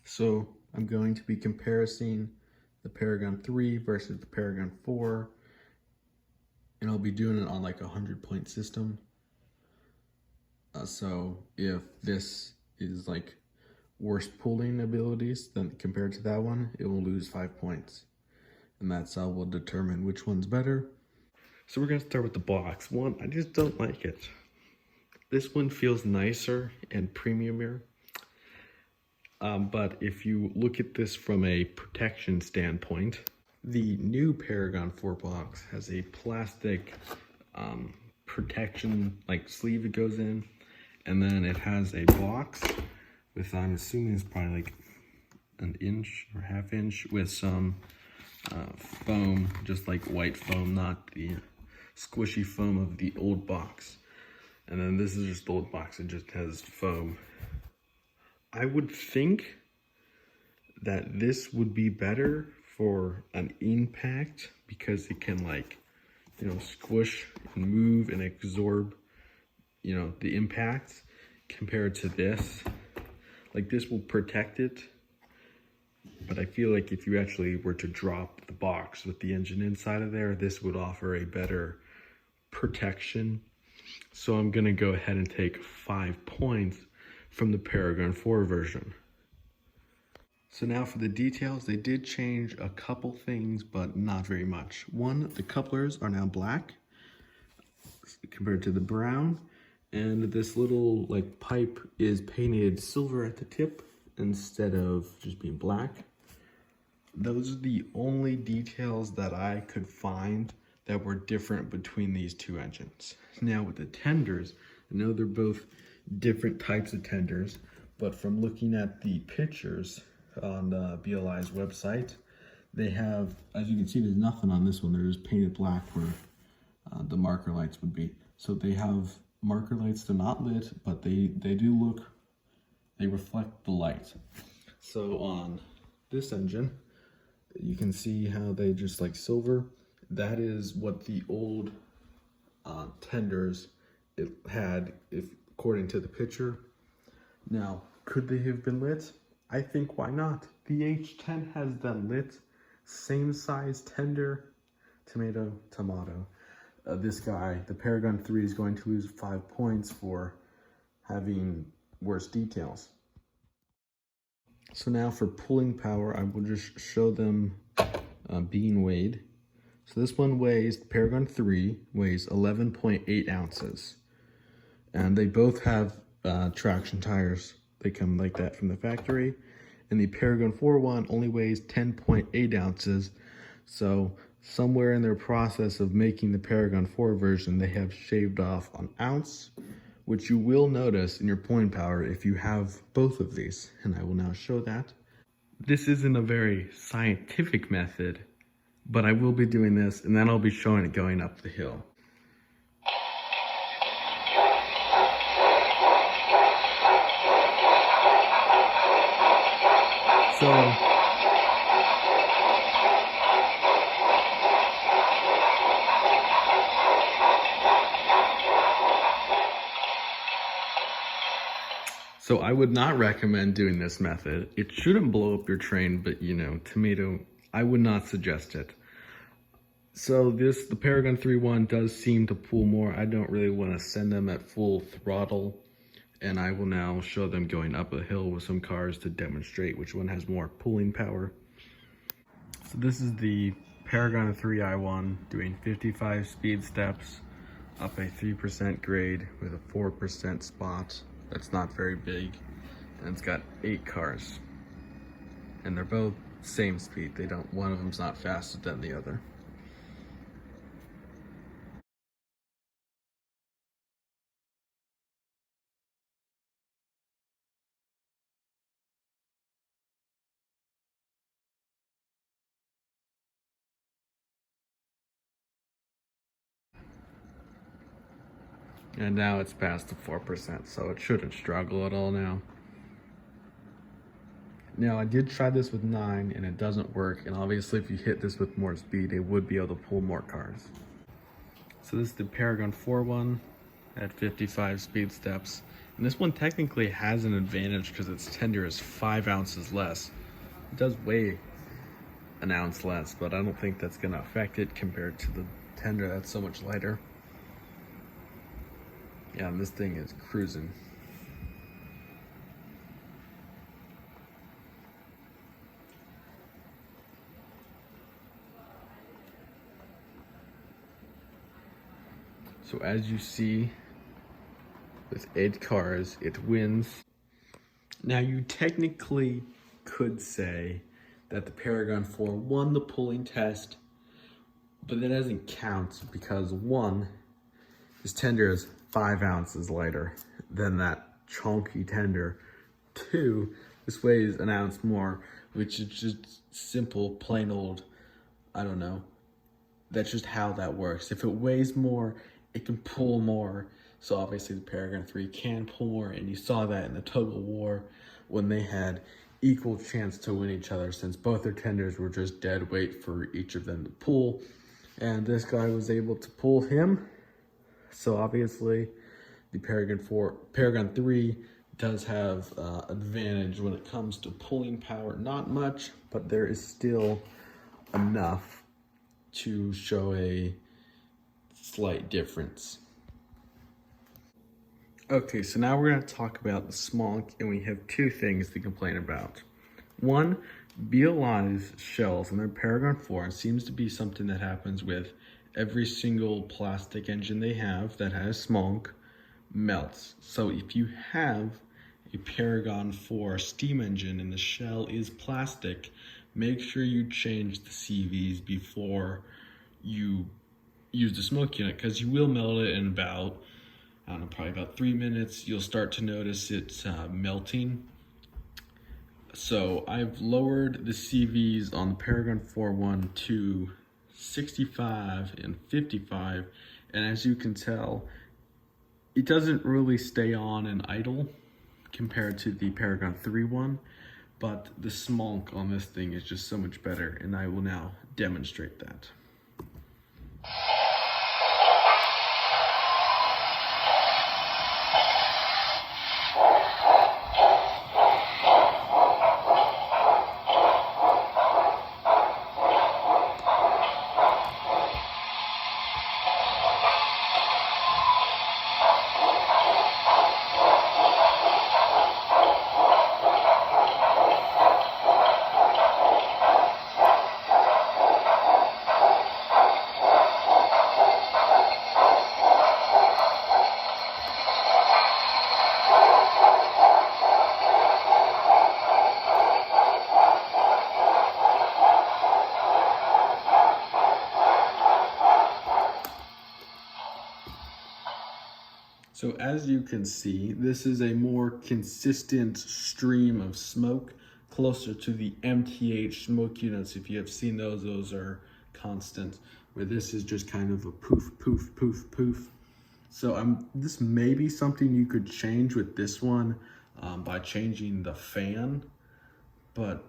So I'm going to be comparing the Paragon 3 versus the Paragon 4, and I'll be doing it on like a 100-point system. So if this is like worse pulling abilities than compared to that one, it will lose 5 points. And that's how we'll determine which one's better. So we're gonna start with the box. One, I just don't like it. This one feels nicer and premiumer. But if you look at this from a protection standpoint, the new Paragon 4 box has a plastic protection like sleeve it goes in, and then it has a box with, I'm assuming it's probably like an inch or ½ inch with some foam, just like white foam, not the squishy foam of the old box. And then this is just the old box, it just has foam. I would think that this would be better for an impact because it can, like, you know, squish and move and absorb, you know, the impacts compared to this. Like, this will protect it, but I feel like if you actually were to drop the box with the engine inside of there, this would offer a better protection. So I'm gonna go ahead and take 5 points from the Paragon 4 version. So now for the details, they did change a couple things, but not very much. One, the couplers are now black compared to the brown, and this little like pipe is painted silver at the tip instead of just being black. Those are the only details that I could find that were different between these two engines. Now with the tenders, I know they're both different types of tenders, but from looking at the pictures on BLI's website, they have, as you can see, there's nothing on this one. They're just painted black where the marker lights would be. So they have marker lights, they're not lit, but they do look, they reflect the light. So on this engine, you can see how they just like silver. That is what the old tenders it had, if according to the picture. Now, could they have been lit? I think why not? The H10 has them lit, same size tender, tomato. This guy, the Paragon 3, is going to lose 5 points for having worse details. So now for pulling power, I will just show them being weighed. So this one weighs, Paragon 3 weighs 11.8 ounces. And they both have traction tires. They come like that from the factory. And the Paragon 4 one only weighs 10.8 ounces. So somewhere in their process of making the Paragon 4 version, they have shaved off an ounce, which you will notice in your pulling power if you have both of these. And I will now show that. This isn't a very scientific method, but I will be doing this, and then I'll be showing it going up the hill. So I would not recommend doing this method. It shouldn't blow up your train, but you know, tomato, I would not suggest it. So the Paragon 3 one does seem to pull more. I don't really want to send them at full throttle. And I will now show them going up a hill with some cars to demonstrate which one has more pulling power. So this is the Paragon 3 I1 doing 55 speed steps up a 3% grade with a 4% spot. That's not very big, and it's got 8 cars. And they're both same speed. One of them's not faster than the other. And now it's past the 4%, so it shouldn't struggle at all now. Now, I did try this with 9, and it doesn't work, and obviously if you hit this with more speed, it would be able to pull more cars. So this is the Paragon 4 one at 55 speed steps And this one technically has an advantage because its tender is 5 ounces less. It does weigh an ounce less, but I don't think that's gonna affect it compared to the tender that's so much lighter. Yeah, and this thing is cruising. So as you see, with 8 cars, it wins. Now you technically could say that the Paragon 4 won the pulling test, but that doesn't count because 1, his tender is 5 ounces lighter than that chunky tender. 2, this weighs an ounce more, which is just simple, plain old, I don't know. That's just how that works. If it weighs more, it can pull more. So obviously the Paragon 3 can pull more, and you saw that in the tug of war when they had equal chance to win each other since both their tenders were just dead weight for each of them to pull. And this guy was able to pull him. So obviously the Paragon 3 does have advantage when it comes to pulling power. Not much, but there is still enough to show a slight difference. Okay, so now we're going to talk about the Smonk, and we have 2 things to complain about. 1, BLI's shells in their Paragon 4, and seems to be something that happens with every single plastic engine they have that has Smonk, melts. So if you have a Paragon 4 steam engine and the shell is plastic, make sure you change the CVs before you use the smoke unit, because you will melt it in about, I don't know, probably about 3 minutes. You'll start to notice it melting. So I've lowered the CVs on the Paragon 4.1 to 65 and 55, and as you can tell, it doesn't really stay on and idle compared to the Paragon 3.1, but the smonk on this thing is just so much better, and I will now demonstrate that. So as you can see, this is a more consistent stream of smoke, closer to the MTH smoke units. If you have seen those are constant, where this is just kind of a poof, poof, poof, poof. So this may be something you could change with this one by changing the fan, but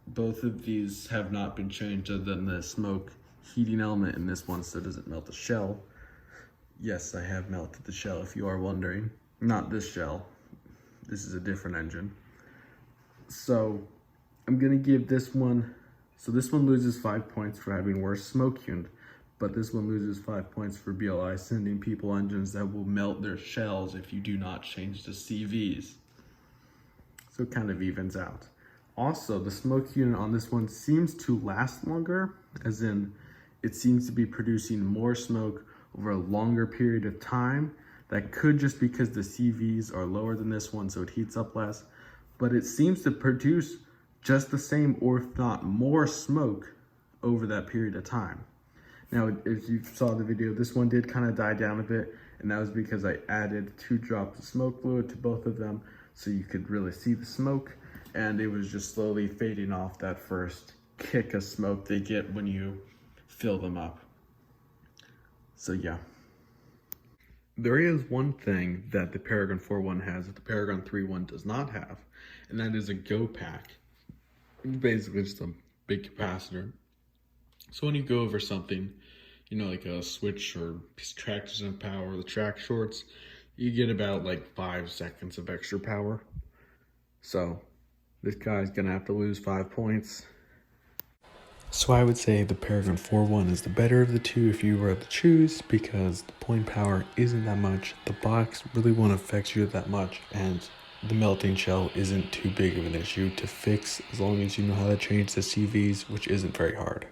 both of these have not been changed other than the smoke heating element in this one, so it doesn't melt the shell. Yes, I have melted the shell, if you are wondering. Not this shell. This is a different engine. So I'm gonna give this one, so this one loses 5 points for having worse smoke unit, but this one loses 5 points for BLI sending people engines that will melt their shells if you do not change the CVs. So it kind of evens out. Also, the smoke unit on this one seems to last longer, as in it seems to be producing more smoke over a longer period of time. That could just because the CVs are lower than this one, so it heats up less, but it seems to produce just the same, or if not more, smoke over that period of time. Now, if you saw the video, this one did kind of die down a bit, and that was because I added 2 drops of smoke fluid to both of them, so you could really see the smoke, and it was just slowly fading off that first kick of smoke they get when you fill them up. So yeah. There is one thing that the Paragon 4.1 has that the Paragon 3.1 does not have, and that is a go pack. It's basically just a big capacitor. So when you go over something, you know, like a switch or piece of track doesn't have power, the track shorts, you get about like 5 seconds of extra power. So this guy's gonna have to lose 5 points. So I would say the Paragon 4-1 is the better of the two if you were to choose, because the point power isn't that much, the box really won't affect you that much, and the melting shell isn't too big of an issue to fix as long as you know how to change the CVs, which isn't very hard.